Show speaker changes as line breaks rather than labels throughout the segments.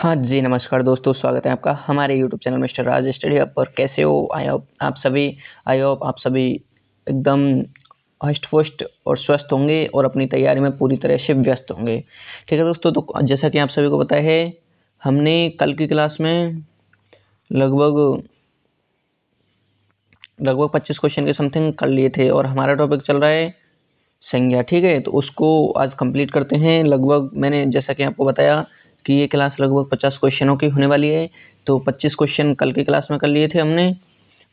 हाँ जी, नमस्कार दोस्तों, स्वागत है आपका हमारे यूट्यूब चैनल मिस्टर राज स्टडी हब पर। कैसे हो? आई होप आप सभी एकदम हष्ट-पुष्ट और स्वस्थ होंगे और अपनी तैयारी में पूरी तरह से व्यस्त होंगे। ठीक है दोस्तों, तो जैसा कि आप सभी को पता है, हमने कल की क्लास में लगभग 25 क्वेश्चन के समथिंग कर लिए थे और हमारा टॉपिक चल रहा है संज्ञा। ठीक है, तो उसको आज कंप्लीट करते हैं। लगभग मैंने जैसा कि आपको बताया कि ये क्लास लगभग 50 क्वेश्चनों की होने वाली है, तो 25 क्वेश्चन कल की क्लास में कर लिए थे हमने।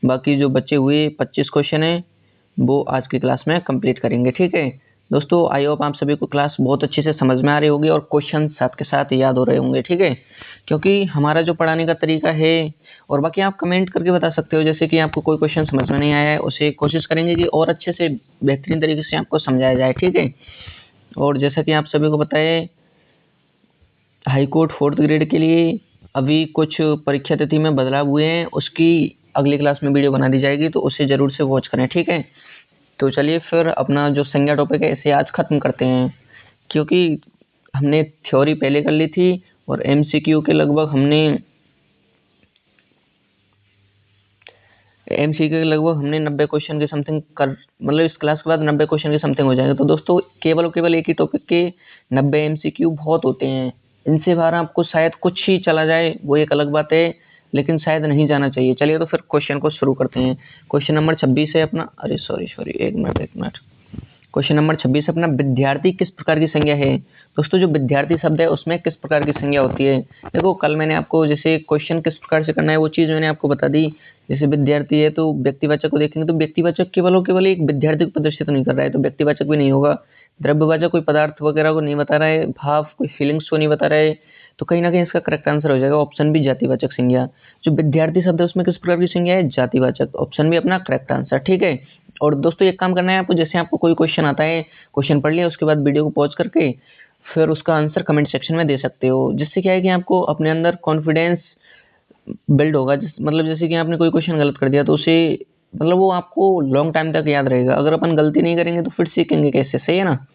बाकी जो बचे हुए 25 क्वेश्चन हैं वो आज की क्लास में कंप्लीट करेंगे। ठीक है दोस्तों, आई होप आप सभी को क्लास बहुत अच्छे से समझ में आ रही होगी और क्वेश्चन साथ के साथ याद हो रहे होंगे। ठीक है, क्योंकि हमारा जो पढ़ाने का तरीका है, और बाकी आप कमेंट करके बता सकते हो जैसे कि आपको कोई क्वेश्चन समझ में नहीं आया है, उसे कोशिश करेंगे कि और अच्छे से बेहतरीन तरीके से आपको समझाया जाए। ठीक है, और जैसा कि आप सभी को पता है, हाई कोर्ट 4th ग्रेड के लिए अभी कुछ परीक्षा तिथि में बदलाव हुए हैं, उसकी अगली क्लास में वीडियो बना दी जाएगी, तो उसे जरूर से वॉच करें। ठीक है, तो चलिए फिर अपना जो संज्ञा टॉपिक है इसे आज खत्म करते हैं, क्योंकि हमने थ्योरी पहले कर ली थी और एमसीक्यू के लगभग 90 क्वेश्चन के समथिंग कर, मतलब इस क्लास के बाद 90 क्वेश्चन के समथिंग हो जाएंगे। तो दोस्तों केवल और केवल एक ही टॉपिक के 90 एमसीक्यू बहुत होते हैं। इनसे बाहर आपको शायद कुछ ही चला जाए, वो एक अलग बात है, लेकिन शायद नहीं जाना चाहिए। चलिए तो फिर क्वेश्चन को शुरू करते हैं। क्वेश्चन नंबर 26 है अपना, अरे सॉरी, एक मिनट। क्वेश्चन नंबर 26 अपना, विद्यार्थी किस प्रकार की संज्ञा है। दोस्तों जो विद्यार्थी शब्द है उसमें किस प्रकार की संज्ञा होती है। देखो कल मैंने आपको जैसे क्वेश्चन किस प्रकार से करना है वो चीज मैंने आपको बता दी। जैसे विद्यार्थी है तो व्यक्तिवाचक को देखेंगे, तो व्यक्तिवाचक केवल और केवल एक विद्यार्थी को प्रदर्शित नहीं कर रहा है, तो व्यक्तिवाचक भी नहीं होगा। द्रव्यवाचक कोई पदार्थ वगैरह को नहीं बता रहा है, भाव कोई फीलिंग्स को नहीं बता रहा है, तो कहीं ना कहीं इसका करेक्ट आंसर हो जाएगा ऑप्शन बी, जातिवाचक संज्ञा। जो विद्यार्थी शब्द है उसमें किस प्रकार की संज्ञा है, जातिवाचक। ऑप्शन बी अपना करेक्ट आंसर। ठीक है, और दोस्तों एक काम करना है आपको, जैसे आपको कोई क्वेश्चन आता है, क्वेश्चन पढ़ लिया, उसके बाद वीडियो को पॉज करके फिर उसका आंसर कमेंट सेक्शन में दे सकते हो, जिससे क्या है कि आपको अपने अंदर कॉन्फिडेंस बिल्ड होगा। मतलब जैसे कि आपने कोई क्वेश्चन गलत कर दिया तो उसे, मतलब वो आपको लॉन्ग टाइम तक याद रहेगा। अगर अपन गलती नहीं करेंगे तो फिर सीखेंगे कैसे, सही है ना।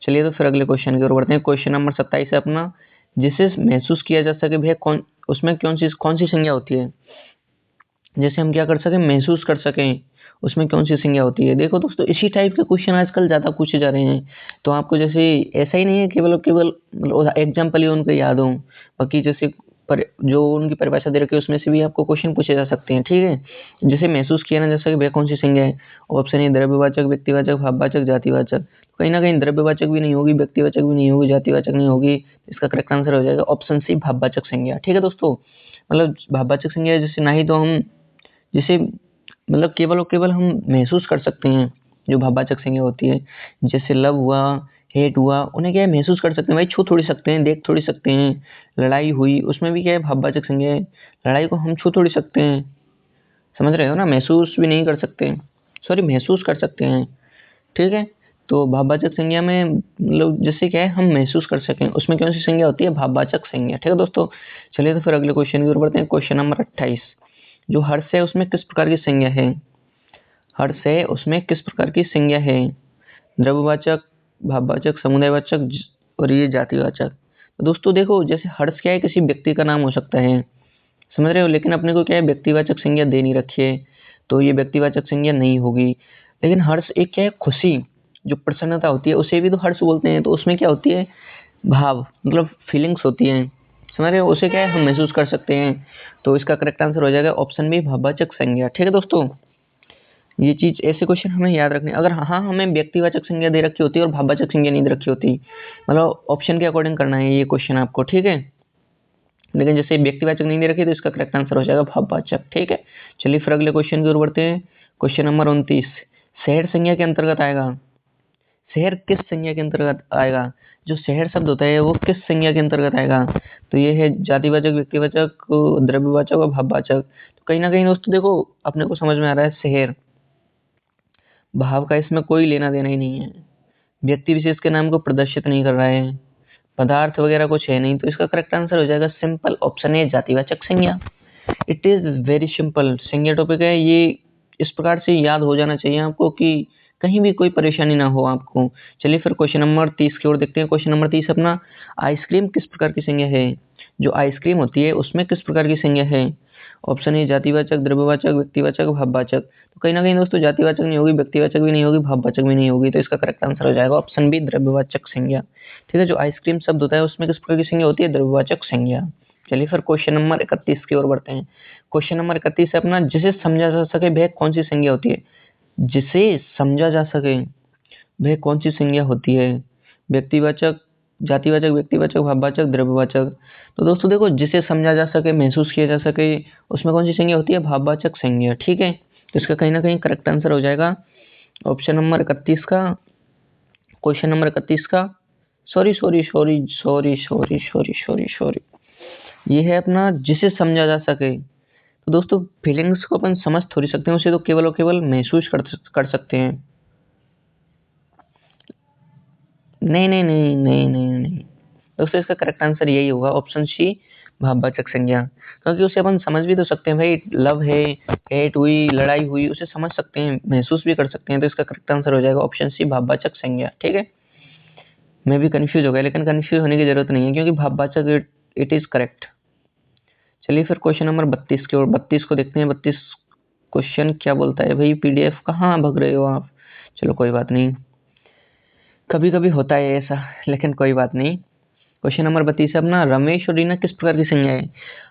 चलिए तो फिर अगले क्वेश्चन की ओर बढ़ते हैं। क्वेश्चन नंबर 27 है अपना, जिसे महसूस किया जा सके भैया उसमें कौन सी संज्ञा होती है। जैसे हम क्या कर सकें, महसूस कर सकें, उसमें कौन सी संज्ञा होती है। देखो दोस्तों इसी टाइप के क्वेश्चन आजकल ज़्यादा पूछे जा रहे हैं, तो आपको जैसे ऐसा ही नहीं है केवल मतलब एग्जाम्पल ही उनको याद हो, बाकी जैसे जो उनकी परिभाषा दे रखी है उसमें से भी आपको क्वेश्चन पूछे जा सकते हैं। ठीक है, जैसे महसूस किया ना जैसा कि भैया कौन सी संज्ञा है, ऑप्शन ए द्रव्यवाचक, व्यक्तिवाचक, भाववाचक, जातिवाचक। कहीं ना कहीं द्रव्यवाचक भी नहीं होगी, व्यक्तिवाचक भी नहीं होगी, जातिवाचक नहीं होगी। इसका करेक्ट आंसर हो जाएगा ऑप्शन सी, भाववाचक संज्ञा। ठीक है दोस्तों, मतलब भाववाचक संज्ञा जैसे ना ही तो हम जिसे मतलब केवल और केवल हम महसूस कर सकते हैं, जो भाववाचक संज्ञा होती है, जैसे लव हुआ, हेट हुआ, उन्हें क्या है महसूस कर सकते हैं भाई, छू थोड़ी सकते हैं, देख थोड़ी सकते हैं। लड़ाई हुई उसमें भी क्या है, भाववाचक संज्ञा है, लड़ाई को हम छू थोड़ी सकते हैं, समझ रहे हो ना, महसूस भी नहीं कर सकते, सॉरी महसूस कर सकते हैं। ठीक है, तो भाववाचक संज्ञा में मतलब जैसे क्या है हम महसूस कर सकें, उसमें कौन सी संज्ञा होती है, भाववाचक संज्ञा। ठीक है दोस्तों, चलिए तो फिर अगले क्वेश्चन की ओर बढ़ते हैं। क्वेश्चन नंबर 28, जो हर्ष है उसमें किस प्रकार की संज्ञा है। हर्ष है उसमें किस प्रकार की संज्ञा है, द्रव्यवाचक, भाववाचक, समुदायवाचक और ये जातिवाचक। तो दोस्तों देखो जैसे हर्ष क्या है, किसी व्यक्ति का नाम हो सकता है, समझ रहे हो, लेकिन अपने को क्या है व्यक्तिवाचक संज्ञा दे नहीं रखी है, तो ये व्यक्तिवाचक संज्ञा नहीं होगी। लेकिन हर्ष एक क्या है, खुशी, जो प्रसन्नता होती है उसे भी तो हर्ष बोलते हैं, तो उसमें क्या होती है, भाव, मतलब फीलिंग्स होती हैं, समझ रहे हो, उसे क्या है हम महसूस कर सकते हैं। तो इसका करेक्ट आंसर हो जाएगा ऑप्शन बी, भाववाचक संज्ञा। ठीक है दोस्तों, ये चीज ऐसे क्वेश्चन हमें याद रखने, अगर हाँ हमें व्यक्तिवाचक संज्ञा दे रखी होती है और भाववाचक संज्ञा नहीं दे रखी होती, मतलब ऑप्शन के अकॉर्डिंग करना है ये क्वेश्चन आपको। ठीक है, लेकिन जैसे व्यक्तिवाचक नहीं दे रखी तो इसका करेक्ट आंसर हो जाएगा भाववाचक। ठीक है, चलिए फिर अगले क्वेश्चन की ओर बढ़ते हैं। क्वेश्चन नंबर 29, शहर संज्ञा के अंतर्गत आएगा। शहर किस संज्ञा के अंतर्गत आएगा, जो शहर शब्द होता है वो किस संज्ञा के अंतर्गत आएगा। तो ये है जातिवाचक, व्यक्तिवाचक, द्रव्यवाचक और भाववाचक। तो कहीं ना कहीं दोस्तों देखो अपने को समझ में आ रहा है, शहर भाव का इसमें कोई लेना देना ही नहीं है, व्यक्ति विशेष के नाम को प्रदर्शित नहीं कर रहा है, पदार्थ वगैरह कुछ है नहीं, तो इसका करेक्ट आंसर हो जाएगा सिंपल ऑप्शन है, जातिवाचक संज्ञा। इट इज वेरी सिंपल संज्ञा टॉपिक है ये, इस प्रकार से याद हो जाना चाहिए आपको कि कहीं भी कोई परेशानी ना हो आपको। चलिए फिर क्वेश्चन नंबर 30 की ओर देखते हैं। क्वेश्चन नंबर 30 अपना, आइसक्रीम किस प्रकार की संज्ञा है। जो आइसक्रीम होती है उसमें किस प्रकार की संज्ञा है? ऑप्शन ए जातिवाचक, द्रव्यवाचक, व्यक्तिवाचक, भाववाचक। तो कहीं ना कहीं दोस्तों जातिवाचक नहीं होगी, व्यक्तिवाचक भी नहीं होगी, भाववाचक भी नहीं होगी, तो इसका करेक्ट आंसर हो जाएगा ऑप्शन बी, द्रव्यवाचक संज्ञा। ठीक है, जो आइसक्रीम शब्द होता है उसमें किस प्रकार की संज्ञा होती है? द्रव्यवाचक संज्ञा। चलिए फिर क्वेश्चन नंबर 31 की ओर बढ़ते हैं। क्वेश्चन नंबर 31 है अपना, जिसे समझा जा सके वह कौन सी संज्ञा होती है? जिसे समझा जा सके वह कौन सी संज्ञा होती है? व्यक्तिवाचक, जातिवाचक, व्यक्तिवाचक, भाववाचक, द्रव्यवाचक। तो दोस्तों देखो, जिसे समझा जा सके, महसूस किया जा सके, उसमें कौन सी संज्ञा होती है? भाववाचक संज्ञा। ठीक है, तो इसका कहीं ना कहीं करेक्ट आंसर हो जाएगा ऑप्शन नंबर 31 का, क्वेश्चन नंबर 31 का। Sorry sorry sorry sorry sorry sorry sorry sorry, ये है अपना जिसे समझा जा सके। तो दोस्तों फीलिंग्स को अपन समझ थोड़ी सकते हैं, उसे तो केवल और केवल महसूस कर सकते हैं। नहीं नहीं नहीं नहीं नहीं नहीं दोस्तों, इसका करेक्ट आंसर यही होगा ऑप्शन सी, भाववाचक संज्ञा। क्योंकि उसे अपन समझ भी तो सकते हैं भाई, लव है, हेट हुई, लड़ाई हुई, उसे समझ सकते हैं, महसूस भी कर सकते हैं, तो इसका करेक्ट आंसर हो जाएगा ऑप्शन सी, भाववाचक संज्ञा। ठीक है, मैं भी कंफ्यूज हो गया, लेकिन कंफ्यूज होने की जरूरत नहीं है क्योंकि भाववाचक इट इज करेक्ट। चलिए फिर क्वेश्चन नंबर 32 की ओर, 32 को देखते हैं। 32 क्वेश्चन क्या बोलता है भाई? पीडीएफ कहाँ भग रहे हो आप? चलो कोई बात नहीं, कभी कभी होता है ऐसा, लेकिन कोई बात नहीं। क्वेश्चन नंबर 32 है अपना, रमेश और रीना किस प्रकार की संज्ञा है?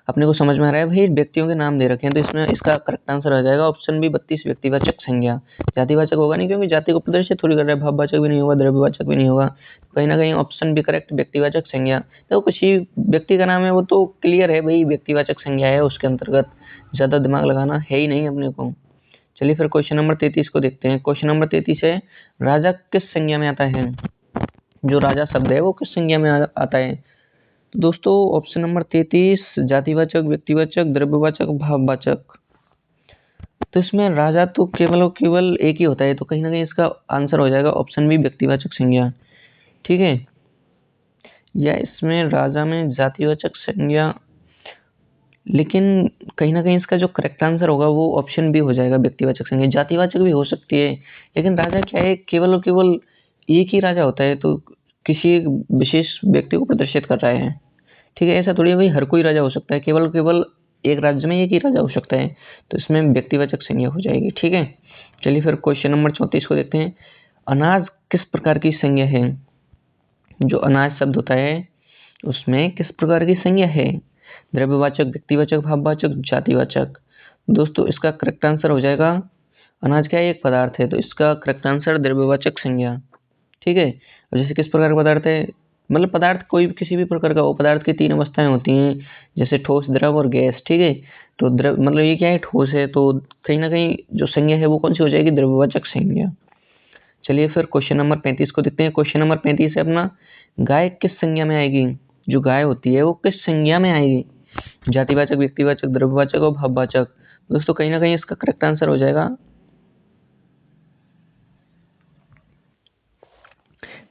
अपने को समझ में आ रहा है भाई, व्यक्तियों के नाम दे रखे हैं, तो इसमें इसका करेक्ट आंसर आ जाएगा ऑप्शन बी, 32, व्यक्तिवाचक संज्ञा। जातिवाचक होगा नहीं, क्योंकि जाति को प्रदर्शित थोड़ी कर रहा है, भाववाचक भी नहीं होगा, द्रव्यवाचक भी नहीं होगा, कहीं ना कहीं ऑप्शन बी करेक्ट, व्यक्तिवाचक संज्ञा। तो कुछ ही व्यक्ति का नाम है, वो तो क्लियर है भाई, व्यक्तिवाचक संज्ञा है, उसके अंतर्गत ज्यादा दिमाग लगाना है ही नहीं अपने को। चलिए फिर क्वेश्चन नंबर 33 को देखते हैं। क्वेश्चन नंबर 33 है, राजा किस संज्ञा में आता है? जो राजा शब्द है वो किस संज्ञा में आता है? तो दोस्तों ऑप्शन नंबर 33, जातिवाचक, व्यक्तिवाचक, द्रव्यवाचक, भाववाचक। तो इसमें राजा तो केवल और केवल एक ही होता है, तो कहीं ना कहीं इसका आंसर हो जाएगा ऑप्शन बी, व्यक्तिवाचक संज्ञा। ठीक है, या इसमें राजा में जातिवाचक संज्ञा, लेकिन कहीं ना कहीं इसका जो करेक्ट आंसर होगा वो ऑप्शन बी हो जाएगा, व्यक्तिवाचक संज्ञा। जातिवाचक भी हो सकती है, लेकिन राजा क्या है, केवल और केवल एक ही राजा होता है, तो किसी एक विशेष व्यक्ति को प्रदर्शित कर रहा है। ठीक है, ऐसा थोड़ी है भाई, हर कोई राजा हो सकता है, केवल केवल एक राज्य में एक ही राजा हो सकता है, तो इसमें व्यक्तिवाचक संज्ञा हो जाएगी। ठीक है, चलिए फिर क्वेश्चन नंबर 34 को देखते हैं। अनाज किस प्रकार की संज्ञा है? जो अनाज शब्द होता है उसमें किस प्रकार की संज्ञा है? द्रव्यवाचक, व्यक्तिवाचक, भाववाचक, जातिवाचक। दोस्तों इसका करेक्ट आंसर हो जाएगा, अनाज क्या है, एक पदार्थ है, तो इसका करेक्ट आंसर द्रव्यवाचक संज्ञा। ठीक है, और जैसे किस प्रकार का पदार्थ है, मतलब पदार्थ कोई भी, किसी भी प्रकार का हो, पदार्थ की 3 अवस्थाएं होती हैं, जैसे ठोस, द्रव और गैस। ठीक है, तो द्रव मतलब ये क्या है, ठोस है, तो कहीं ना कहीं जो संज्ञा है वो कौन सी हो जाएगी? द्रव्यवाचक संज्ञा। चलिए फिर क्वेश्चन नंबर 35 को देखते हैं। क्वेश्चन नंबर 35 है अपना, गाय किस संज्ञा में आएगी? जो गाय होती है वो किस संज्ञा में आएगी? जातिवाचक, व्यक्तिवाचक, द्रव्यवाचक और भाववाचक। दोस्तों कहीं ना कहीं इसका करेक्ट आंसर हो जाएगा,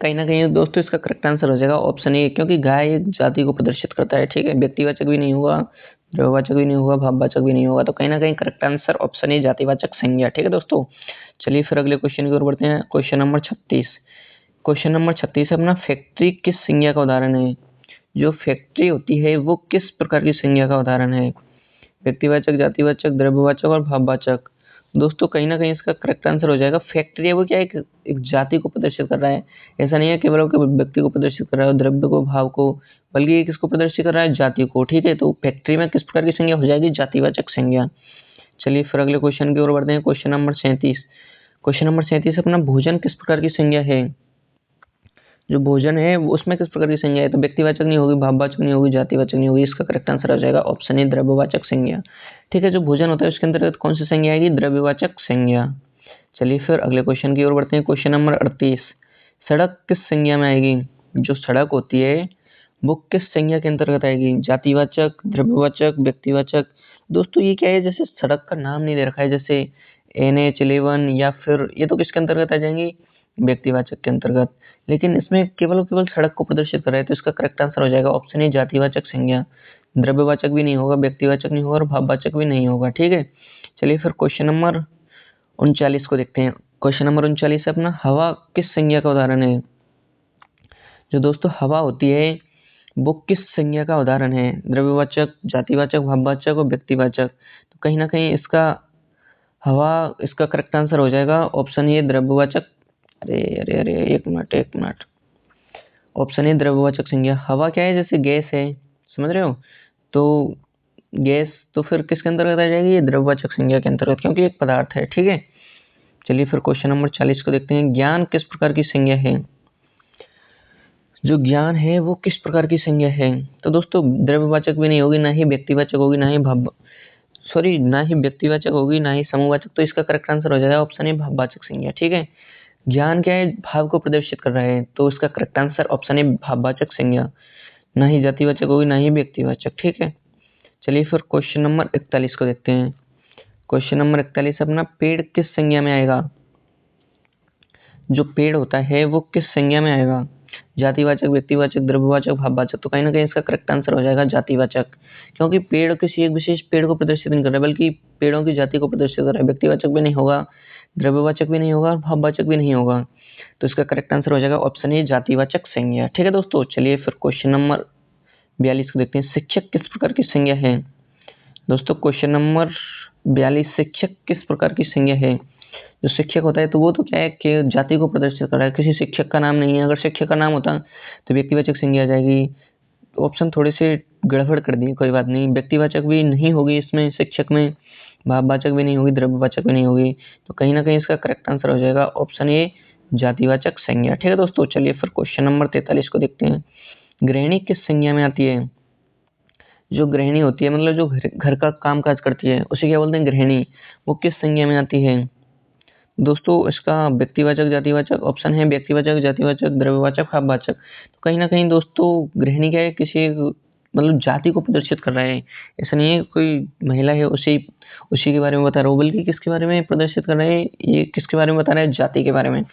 कहीं ना कहीं दोस्तों इसका करेक्ट आंसर हो जाएगा ऑप्शन ए, क्योंकि गाय एक जाति को प्रदर्शित करता है। ठीक है, व्यक्तिवाचक भी नहीं होगा, द्रव्यवाचक भी नहीं होगा, भाववाचक भी नहीं होगा, तो कहीं ना कहीं करेक्ट आंसर ऑप्शन ए, जातिवाचक संज्ञा। ठीक है दोस्तों, चलिए फिर अगले क्वेश्चन की ओर बढ़ते हैं। क्वेश्चन नंबर 36, क्वेश्चन नंबर 36 अपना, फैक्ट्री किस संज्ञा का उदाहरण है? जो फैक्ट्री होती है वो किस प्रकार की संज्ञा का उदाहरण है? व्यक्तिवाचक, जातिवाचक, द्रव्यवाचक और भाववाचक। दोस्तों कहीं ना कहीं इसका करेक्ट आंसर हो जाएगा, फैक्ट्री है वो क्या है, एक जाति को प्रदर्शित कर रहा है। ऐसा नहीं है केवल व्यक्ति को प्रदर्शित कर रहा है, द्रव्य को, भाव को, बल्कि ये किसको प्रदर्शित कर रहा है? जाति को। ठीक है, तो फैक्ट्री में किस प्रकार की संज्ञा हो जाएगी? जातिवाचक संज्ञा। चलिए फिर अगले क्वेश्चन की ओर बढ़ते हैं। क्वेश्चन नंबर 37, क्वेश्चन नंबर 37 अपना, भोजन किस प्रकार की संज्ञा है? जो भोजन है वो उसमें किस प्रकार की संज्ञा है? तो व्यक्तिवाचक नहीं होगी, भाववाचक नहीं होगी, जातिवाचक नहीं होगी, इसका करेक्ट आंसर आ जाएगा ऑप्शन ए, द्रव्यवाचक संज्ञा। ठीक है, जो भोजन होता है उसके अंतर्गत कौन सी संज्ञा आएगी? द्रव्यवाचक संज्ञा। चलिए फिर अगले क्वेश्चन की ओर बढ़ते हैं। क्वेश्चन नंबर 38, सड़क किस संज्ञा में आएगी? जो सड़क होती है वो किस संज्ञा के अंतर्गत आएगी? जातिवाचक, द्रव्यवाचक, व्यक्तिवाचक। दोस्तों ये क्या है, जैसे सड़क का नाम नहीं दे रखा है, जैसे NH11, या फिर ये तो किसके अंतर्गत आ जाएंगी? व्यक्तिवाचक के अंतर्गत, लेकिन इसमें केवल और केवल सड़क को प्रदर्शित कर रहा है, तो इसका करेक्ट आंसर हो जाएगा ऑप्शन ए, जातिवाचक संज्ञा। द्रव्यवाचक भी नहीं होगा, व्यक्तिवाचक नहीं होगा और भाववाचक भी नहीं होगा। ठीक है, चलिए फिर क्वेश्चन नंबर 39 को देखते हैं। क्वेश्चन नंबर 39 है अपना, हवा किस संज्ञा का उदाहरण है? जो दोस्तों हवा होती है वो किस संज्ञा का उदाहरण है? द्रव्यवाचक, जातिवाचक, भाववाचक और व्यक्तिवाचक। तो कहीं ना कहीं इसका हवा इसका करेक्ट आंसर हो जाएगा ऑप्शन ए द्रव्यवाचक। अरे अरे अरे, एक मिनट। ऑप्शन ए द्रव्यवाचक संज्ञा। हवा क्या है? जैसे गैस है, समझ रहे हो? तो गैस तो फिर किसके अंतर्गत आ जाएगी? ये द्रव्यवाचक संज्ञा के अंतर्गत, क्योंकि एक पदार्थ है। ठीक है, चलिए फिर क्वेश्चन नंबर 40 को देखते हैं। ज्ञान किस प्रकार की संज्ञा है? जो ज्ञान है वो किस प्रकार की संज्ञा है? तो दोस्तों द्रव्यवाचक भी नहीं होगी, ना ही व्यक्तिवाचक होगी, ना ही व्यक्तिवाचक होगी, ना ही समूहवाचक। तो इसका करेक्ट आंसर हो जाएगा ऑप्शन ए भाववाचक संज्ञा। ठीक है, ज्ञान क्या है? भाव को प्रदर्शित कर रहा है, तो इसका करेक्ट आंसर ऑप्शन ए भाववाचक संज्ञा। ना ही जातिवाचक होगी, ना ही व्यक्तिवाचक। ठीक है, चलिए फिर क्वेश्चन नंबर 41 को देखते हैं। क्वेश्चन नंबर 41 अपना, पेड़ किस संज्ञा में आएगा? जो पेड़ होता है वो किस संज्ञा में आएगा? जातिवाचक, व्यक्तिवाचक, द्रव्यवाचक, भाववाचक। तो कहीं ना कहीं इसका करेक्ट आंसर हो जाएगा जातिवाचक, क्योंकि पेड़ किसी एक विशेष पेड़ को प्रदर्शित नहीं कर रहा है, बल्कि पेड़ों की जाति को प्रदर्शित कर रहा है। व्यक्तिवाचक भी नहीं होगा, द्रव्यवाचक भी नहीं होगा, भाववाचक भी नहीं होगा। तो इसका करेक्ट आंसर हो जाएगा ऑप्शन ए जातिवाचक संज्ञा। ठीक है दोस्तों, चलिए फिर क्वेश्चन नंबर 42 को देखते हैं। शिक्षक किस प्रकार की संज्ञा है? दोस्तों क्वेश्चन नंबर 42, शिक्षक किस प्रकार की संज्ञा है? जो शिक्षक होता है तो वो तो क्या है कि जाति को प्रदर्शित कर रहा है, किसी शिक्षक का नाम नहीं है। अगर शिक्षक का नाम होता तो व्यक्तिवाचक संज्ञा आ जाएगी। ऑप्शन थोड़े से गड़बड़ कर दिए, कोई बात नहीं। व्यक्तिवाचक भी नहीं होगी इसमें, शिक्षक में भाववाचक भी नहीं होगी, द्रव्यवाचक भी नहीं होगी। तो कहीं ना कहीं इसका करेक्ट आंसर हो जाएगा ऑप्शन ए जातिवाचक संज्ञा। ठीक है दोस्तों, चलिए फिर क्वेश्चन नंबर 43 को देखते हैं। गृहिणी किस संज्ञा में आती है? जो गृहिणी होती है, मतलब जो घर का काम काज करती है, उसे क्या बोलते हैं? गृहिणी। वो किस संज्ञा में आती है? दोस्तों इसका व्यक्तिवाचक, जातिवाचक ऑप्शन है, व्यक्तिवाचक, जातिवाचक, द्रव्यवाचक, भाववाचक। तो कहीं ना कहीं दोस्तों गृहिणी क्या है? किसी मतलब जाति को प्रदर्शित कर रहा है। ऐसा नहीं है कोई महिला है उसी उसी के बारे में बता रहा हूँ, बल्कि किसके बारे में प्रदर्शित कर रहा है? ये किसके बारे में बता रहा है? जाति के बारे में।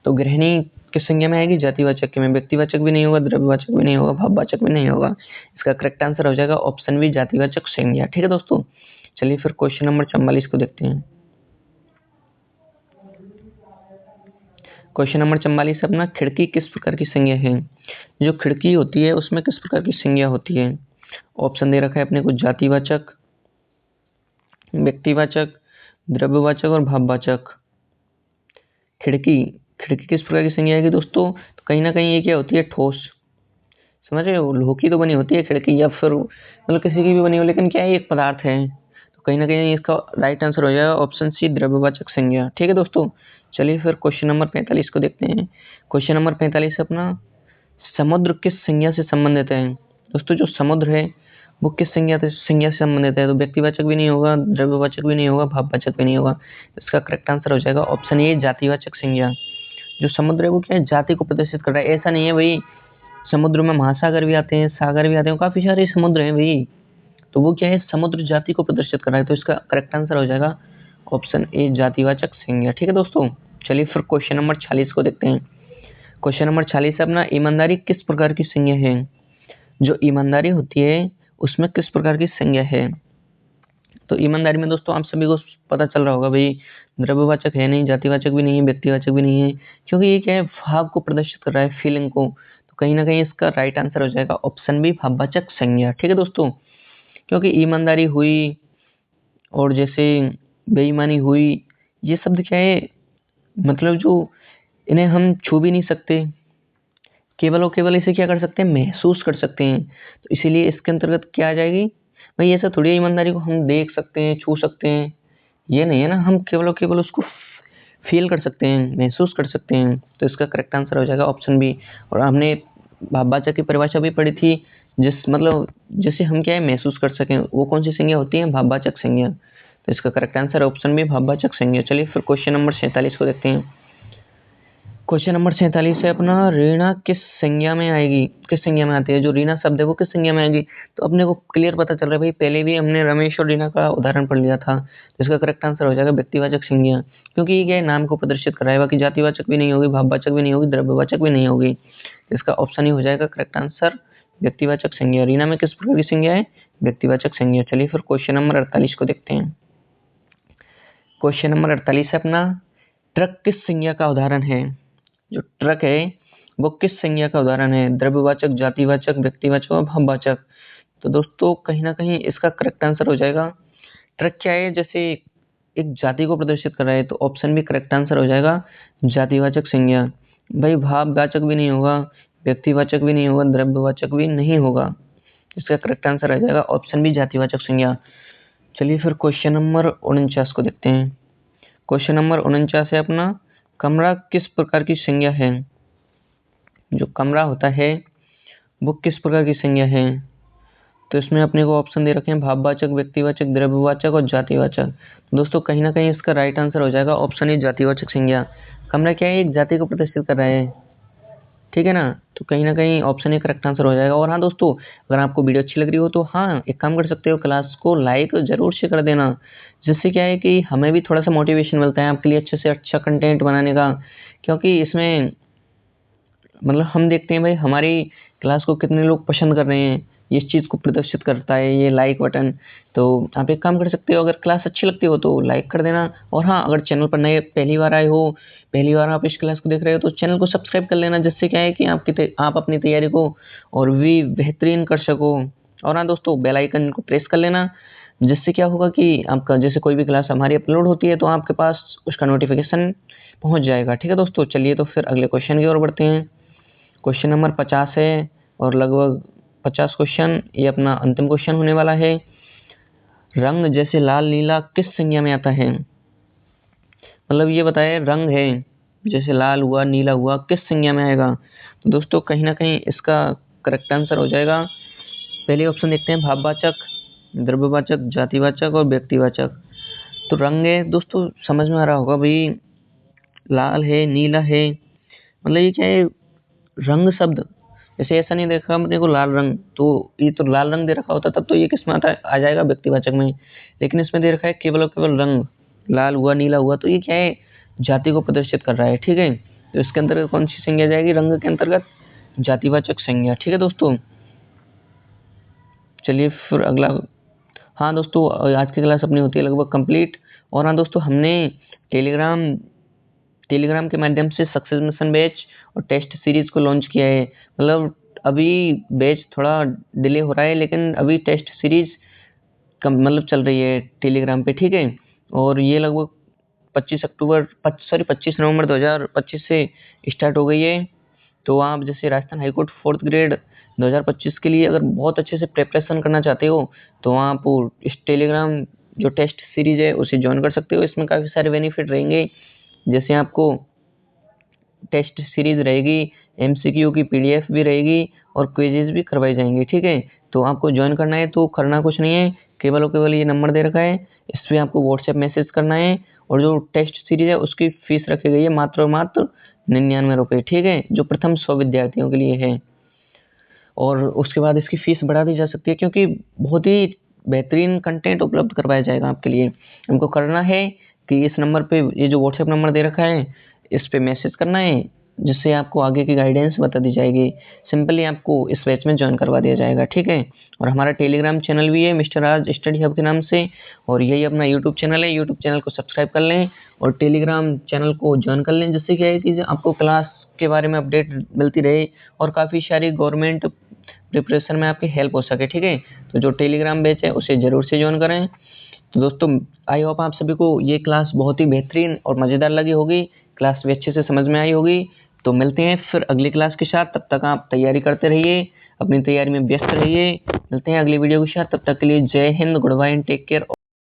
तो गृहिणी किस संज्ञा में आएगी? जातिवाचक के में। व्यक्तिवाचक भी नहीं होगा, द्रव्यवाचक भी नहीं होगा, भाववाचक भी नहीं होगा। इसका करेक्ट आंसर हो जाएगा ऑप्शन बी जातिवाचक संज्ञा। ठीक है दोस्तों, चलिए फिर क्वेश्चन नंबर 44 को देखते हैं। क्वेश्चन नंबर 44 अपना, खिड़की किस प्रकार की संज्ञा है? जो खिड़की होती है उसमें किस प्रकार की संज्ञा होती है? ऑप्शन दे रखा है अपने को, जातिवाचक, व्यक्तिवाचक, द्रव्यवाचक और भाववाचक। खिड़की खिड़की किस प्रकार की संज्ञा है दोस्तों? तो कहीं ना कहीं ये क्या होती है? ठोस। समझ रहे हो? लोहे की तो बनी होती है खिड़की, या फिर मतलब किसी की भी बनी हो, लेकिन क्या है? एक पदार्थ है। तो कहीं ना कहीं इसका राइट आंसर हो जाएगा ऑप्शन सी द्रव्यवाचक संज्ञा। ठीक है दोस्तों, चलिए फिर क्वेश्चन नंबर 45 को देखते हैं। क्वेश्चन नंबर 45 अपना, समुद्र किस संज्ञा से संबंधित है? दोस्तों जो समुद्र है वो किस संज्ञा से संबंधित है? तो व्यक्तिवाचक भी नहीं होगा, द्रव्यवाचक भी नहीं होगा, भाववाचक भी नहीं होगा। इसका करेक्ट आंसर हो जाएगा ऑप्शन ए जातिवाचक संज्ञा। जो समुद्र है वो क्या है? जाति को प्रदर्शित कर रहा है। ऐसा नहीं है भाई, समुद्र में महासागर भी आते हैं, सागर भी आते हैं, काफी सारे समुद्र हैं भाई। तो वो क्या है? समुद्र जाति को प्रदर्शित कर रहा है। तो इसका करेक्ट आंसर हो जाएगा ऑप्शन ए जातिवाचक संज्ञा। ठीक है दोस्तों, चलिए फिर क्वेश्चन नंबर 46 को देखते हैं। क्वेश्चन नंबर 46 अपना, ईमानदारी किस प्रकार की संज्ञा है? जो ईमानदारी होती है उसमें किस प्रकार की संज्ञा है? तो ईमानदारी में दोस्तों आप सभी को पता चल रहा होगा भाई, द्रव्यवाचक है नहीं, जातिवाचक भी नहीं है, व्यक्तिवाचक भी नहीं है, क्योंकि ये क्या है? भाव को प्रदर्शित कर रहा है, फीलिंग को। तो कहीं ना कहीं इसका राइट आंसर हो जाएगा ऑप्शन बी भाववाचक संज्ञा। ठीक है दोस्तों, क्योंकि ईमानदारी हुई और जैसे बेईमानी हुई, ये शब्द क्या है? मतलब जो इन्हें हम छू भी नहीं सकते, केवल और केवल इसे क्या कर सकते हैं? महसूस कर सकते हैं। तो इसीलिए इसके अंतर्गत क्या आ जाएगी भाई? ऐसा थोड़ी है ईमानदारी को हम देख सकते हैं, छू सकते हैं, ये नहीं है ना। हम केवल और केवल उसको फील कर सकते हैं, महसूस कर सकते हैं। तो इसका करेक्ट आंसर हो जाएगा ऑप्शन बी। और हमने भाववाचक की परिभाषा भी पढ़ी थी, जिसे हम क्या है? महसूस कर सकें, वो कौन सी संज्ञा होती है? भाववाचक संज्ञा। तो इसका करेक्ट आंसर ऑप्शन बी भाववाचक संज्ञा। चलिए फिर क्वेश्चन नंबर 47 को देखते हैं। क्वेश्चन नंबर 47 है अपना, रीना किस संज्ञा में आएगी? किस संज्ञा में आती है? जो रीना शब्द है वो किस संज्ञा में आएगी? तो अपने को क्लियर पता चल रहा है भाई, पहले भी हमने रमेश और रीना का उदाहरण पढ़ लिया था। तो इसका करेक्ट आंसर हो जाएगा व्यक्तिवाचक संज्ञा, क्योंकि ये क्या है? नाम को प्रदर्शित कर रहा है। बाकी जातिवाचक भी नहीं होगी, भाववाचक भी नहीं होगी, द्रव्यवाचक भी नहीं होगी। तो इसका ऑप्शन ही हो जाएगा करेक्ट आंसर व्यक्तिवाचक संज्ञा। रीना में किस प्रकार की संज्ञा है? व्यक्तिवाचक संज्ञा। चलिए फिर क्वेश्चन नंबर 48 को देखते हैं। क्वेश्चन नंबर 48 है अपना, ट्रक किस संज्ञा का उदाहरण है? जो ट्रक है वो किस संज्ञा का उदाहरण है? द्रव्यवाचक, जातिवाचक, व्यक्तिवाचक और भाववाचक। तो दोस्तों कहीं ना कहीं इसका करेक्ट आंसर हो जाएगा, ट्रिक क्या है, जैसे एक जाति को प्रदर्शित कर रहा है तो ऑप्शन भी करेक्ट आंसर हो जाएगा जातिवाचक संज्ञा। भाई भाववाचक भी नहीं होगा, व्यक्तिवाचक भी नहीं होगा, द्रव्यवाचक भी नहीं होगा, इसका करेक्ट आंसर आ जाएगा ऑप्शन भी जातिवाचक संज्ञा। चलिए फिर क्वेश्चन नंबर 49 को देखते हैं। क्वेश्चन नंबर 49 है अपना, कमरा किस प्रकार की संज्ञा है? जो कमरा होता है वो किस प्रकार की संज्ञा है? तो इसमें अपने को ऑप्शन दे रखे हैं भाववाचक, व्यक्तिवाचक, द्रव्यवाचक और जातिवाचक। दोस्तों कहीं ना कहीं इसका राइट आंसर हो जाएगा ऑप्शन ए जातिवाचक संज्ञा। कमरा क्या है, एक जाति को प्रदर्शित कर रहा है, ठीक है ना, तो कहीं ना कहीं ऑप्शन ए करेक्ट आंसर हो जाएगा। और हाँ दोस्तों, अगर आपको वीडियो अच्छी लग रही हो तो हाँ एक काम कर सकते हो, क्लास को लाइक जरूर से कर देना, जिससे क्या है कि हमें भी थोड़ा सा मोटिवेशन मिलता है आपके लिए अच्छे से अच्छा कंटेंट बनाने का। क्योंकि इसमें मतलब हम देखते हैं भाई हमारी क्लास को कितने लोग पसंद कर रहे हैं, इस चीज़ को प्रदर्शित करता है ये लाइक बटन। तो आप एक काम कर सकते हो, अगर क्लास अच्छी लगती हो तो लाइक कर देना, और हाँ अगर चैनल पर नए पहली बार आए हो, पहली बार आप इस क्लास को देख रहे हो तो चैनल को सब्सक्राइब कर लेना, जिससे क्या है कि आप अपनी तैयारी को और भी बेहतरीन कर सको। और हाँ दोस्तों, बेल आइकन को प्रेस कर लेना, जिससे क्या होगा कि आपका जैसे कोई भी क्लास हमारी अपलोड होती है तो आपके पास उसका नोटिफिकेशन पहुंच जाएगा। ठीक है दोस्तों, चलिए तो फिर अगले क्वेश्चन की ओर बढ़ते हैं। क्वेश्चन नंबर 50 है और लगभग 50 क्वेश्चन ये अपना अंतिम क्वेश्चन होने वाला है। रंग जैसे लाल नीला किस संज्ञा में आता है? मतलब ये बताए रंग है जैसे लाल हुआ नीला हुआ किस संज्ञा में आएगा? तो दोस्तों कहीं ना कहीं इसका करेक्ट आंसर हो जाएगा, पहले ऑप्शन देखते हैं भाववाचक, द्रव्यवाचक, जातिवाचक और व्यक्तिवाचक। तो रंग है दोस्तों, समझ में आ रहा होगा भाई, लाल है नीला है, मतलब ये क्या है, रंग शब्द जैसे ऐसा नहीं देखा अपने को लाल रंग, तो ये तो लाल रंग दे रखा होता तब तो ये किस में आ जाएगा व्यक्तिवाचक में, लेकिन इसमें दे रखा है केवल और केवल रंग, लाल हुआ नीला हुआ, तो ये क्या है, जाति को प्रदर्शित कर रहा है। ठीक है, तो इसके अंतर्गत कौन सी संज्ञा जाएगी? रंग के अंतर्गत जातिवाचक संज्ञा। ठीक है दोस्तों, चलिए फिर अगला। हाँ दोस्तों, आज की क्लास अपनी होती है लगभग कंप्लीट। और हाँ दोस्तों, हमने टेलीग्राम के माध्यम से सक्सेस मिशन बैच और टेस्ट सीरीज को लॉन्च किया है। मतलब अभी बैच थोड़ा डिले हो रहा है, लेकिन अभी टेस्ट सीरीज मतलब चल रही है टेलीग्राम पे। ठीक है, और ये लगभग 25 नवंबर 2025 से स्टार्ट हो गई है। तो आप जैसे राजस्थान हाईकोर्ट 4th ग्रेड 2025 के लिए अगर बहुत अच्छे से प्रिपरेशन करना चाहते हो तो आप इस टेलीग्राम जो टेस्ट सीरीज है उसे ज्वाइन कर सकते हो। इसमें काफ़ी सारे बेनिफिट रहेंगे, जैसे आपको टेस्ट सीरीज रहेगी, एमसीक्यू की पीडीएफ भी रहेगी और क्विजेज भी करवाई जाएंगी। ठीक है, तो आपको ज्वाइन करना है तो करना कुछ नहीं है, केवल और केवल ये नंबर दे रखा है, इस पर आपको व्हाट्सएप मैसेज करना है। और जो टेस्ट सीरीज है उसकी फीस रखी गई है मात्र और मात्र 99 रुपये। ठीक है, जो प्रथम 100 विद्यार्थियों के लिए है, और उसके बाद इसकी फीस बढ़ा दी जा सकती है, क्योंकि बहुत ही बेहतरीन कंटेंट उपलब्ध करवाया जाएगा आपके लिए। हमको करना है कि इस नंबर पे, ये जो व्हाट्सएप नंबर दे रखा है, इस पे मैसेज करना है, जिससे आपको आगे की गाइडेंस बता दी जाएगी। सिंपली आपको इस बैच में ज्वाइन करवा दिया जाएगा। ठीक है, और हमारा टेलीग्राम चैनल भी है मिस्टर राज स्टडी हब के नाम से, और यही अपना यूट्यूब चैनल है। यूट्यूब चैनल को सब्सक्राइब कर लें और टेलीग्राम चैनल को ज्वाइन कर लें, जिससे क्या है कि आपको क्लास के बारे में अपडेट मिलती रहे और काफ़ी सारी गवर्नमेंट प्रिपरेशन में आपकी हेल्प हो सके। ठीक है, तो जो टेलीग्राम बैच है उसे ज़रूर से ज्वाइन करें। तो दोस्तों आई होप आप सभी को ये क्लास बहुत ही बेहतरीन और मज़ेदार लगी होगी, क्लास भी अच्छे से समझ में आई होगी। तो मिलते हैं फिर अगली क्लास के साथ, तब तक आप तैयारी करते रहिए, अपनी तैयारी में व्यस्त रहिए। मिलते हैं अगली वीडियो के साथ, तब तक के लिए जय हिंद, good bye and take care.